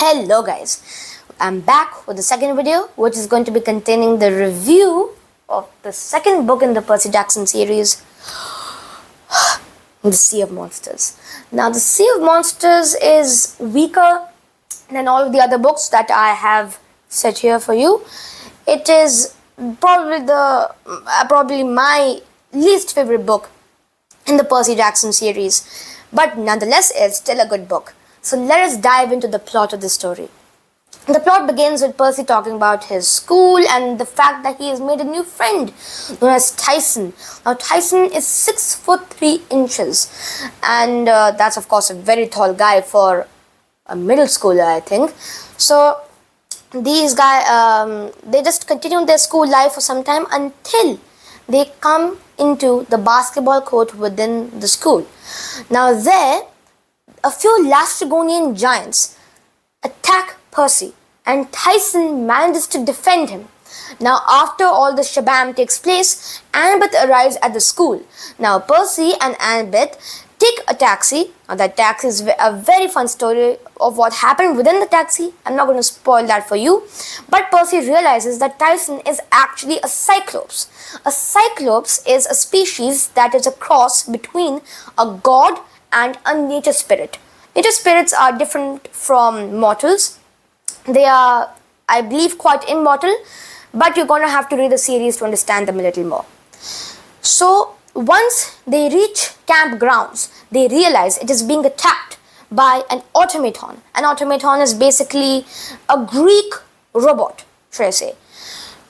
Hello guys, I'm back with the second video, which is going to be containing the review of the second book in the Percy Jackson series, The Sea of Monsters. Now the Sea of Monsters is weaker than all of the other books that I have set here for you. It is probably my least favorite book in the Percy Jackson series, but nonetheless it's still a good book. So let us dive into the plot of the story. The plot begins with Percy talking about his school and the fact that he has made a new friend known as Tyson. Now Tyson is 6'3" and that's of course a very tall guy for a middle schooler, I think. So these guys, they just continue their school life for some time until they come into the basketball court within the school. Now there, a few Lastrygonian giants attack Percy and Tyson manages to defend him. Now after all the shabam takes place, Annabeth arrives at the school. Now Percy and Annabeth take a taxi. Now that taxi is a very fun story of what happened within the taxi. I'm not going to spoil that for you. But Percy realizes that Tyson is actually a cyclops. A cyclops is a species that is a cross between a god and a nature spirit. Nature spirits are different from mortals. They are, I believe, quite immortal, but you're going to have to read the series to understand them a little more. So once they reach campgrounds, they realize it is being attacked by an automaton. An automaton is basically a Greek robot, should I say.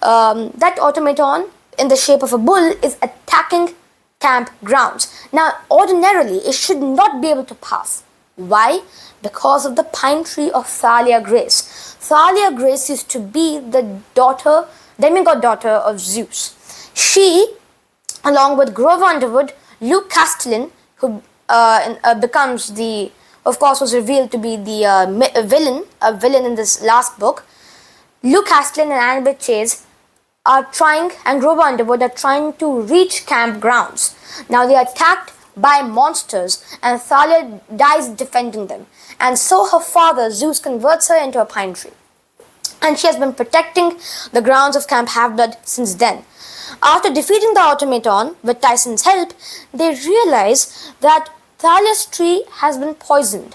That automaton in the shape of a bull is attacking campgrounds. Now ordinarily it should not be able to pass. Why? Because of the pine tree of Thalia Grace. Thalia Grace used to be the demigod daughter of Zeus. She, along with Grover Underwood, Luke Castellan, who becomes was revealed to be the villain in this last book. Luke Castellan and Annabeth Chase and Grover Underwood are trying to reach campgrounds. Now they are attacked by monsters and Thalia dies defending them. And so her father, Zeus, converts her into a pine tree. And she has been protecting the grounds of Camp Half-Blood since then. After defeating the automaton with Tyson's help, they realize that Thalia's tree has been poisoned.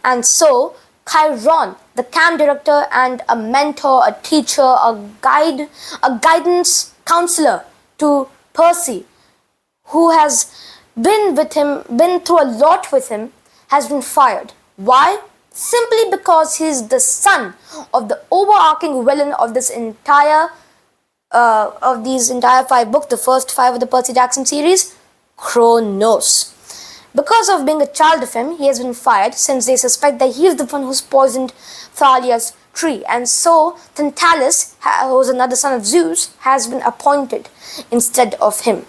And so Chiron, the camp director and a mentor, a teacher, a guidance counselor to Percy, who has been through a lot with him, has been fired. Why? Simply because he's the son of the overarching villain of these entire 5 books, the first 5 of the Percy Jackson series, Kronos. Because of being a child of him, he has been fired since they suspect that he is the one who's poisoned Thalia's tree. And so Tantalus, who is another son of Zeus, has been appointed instead of him.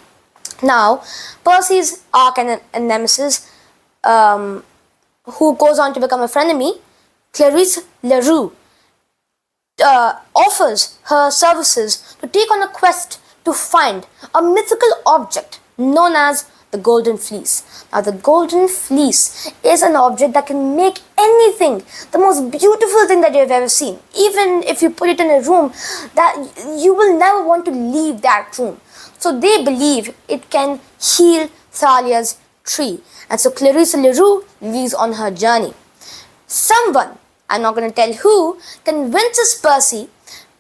Now, Percy's arch and nemesis, who goes on to become a frenemy, Clarisse Leroux, offers her services to take on a quest to find a mythical object known as the Golden Fleece. Now, the Golden Fleece is an object that can make anything, the most beautiful thing that you've ever seen. Even if you put it in a room, that you will never want to leave that room. So they believe it can heal Thalia's tree. And so Clarisse Leroux leaves on her journey. Someone, I'm not going to tell who, convinces Percy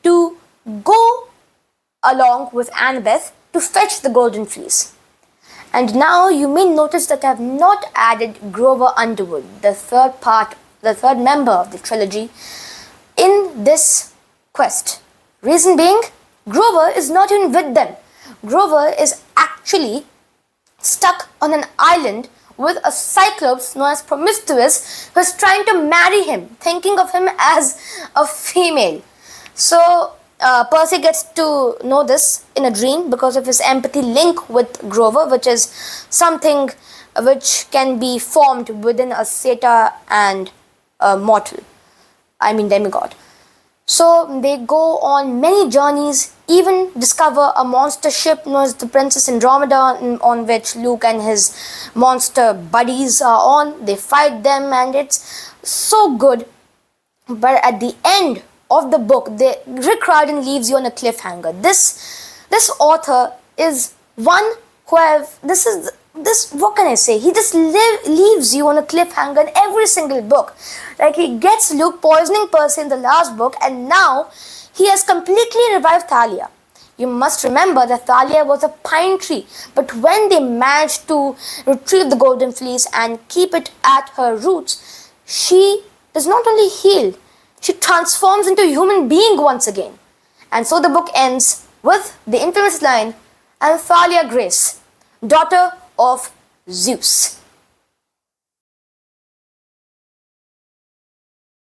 to go along with Annabeth to fetch the Golden Fleece. And now you may notice that I have not added Grover Underwood, the third member of the trilogy, in this quest. Reason being, Grover is not even with them. Grover is actually stuck on an island with a cyclops known as Promiscuous, who is trying to marry him, thinking of him as a female. So Percy gets to know this in a dream because of his empathy link with Grover, which is something which can be formed within a satyr and a mortal, demigod. So they go on many journeys, even discover a monster ship known as the Princess Andromeda, on which Luke and his monster buddies are on. They fight them and it's so good. But at the end of the book, Rick Riordan leaves you on a cliffhanger. This author is one who have this what can I say? He just leaves you on a cliffhanger in every single book. Like, he gets Luke poisoning Percy in the last book, and now he has completely revived Thalia. You must remember that Thalia was a pine tree, but when they managed to retrieve the golden fleece and keep it at her roots, she does not only heal, she transforms into a human being once again. And so the book ends with the infamous line, "And Thalia Grace, daughter of Zeus."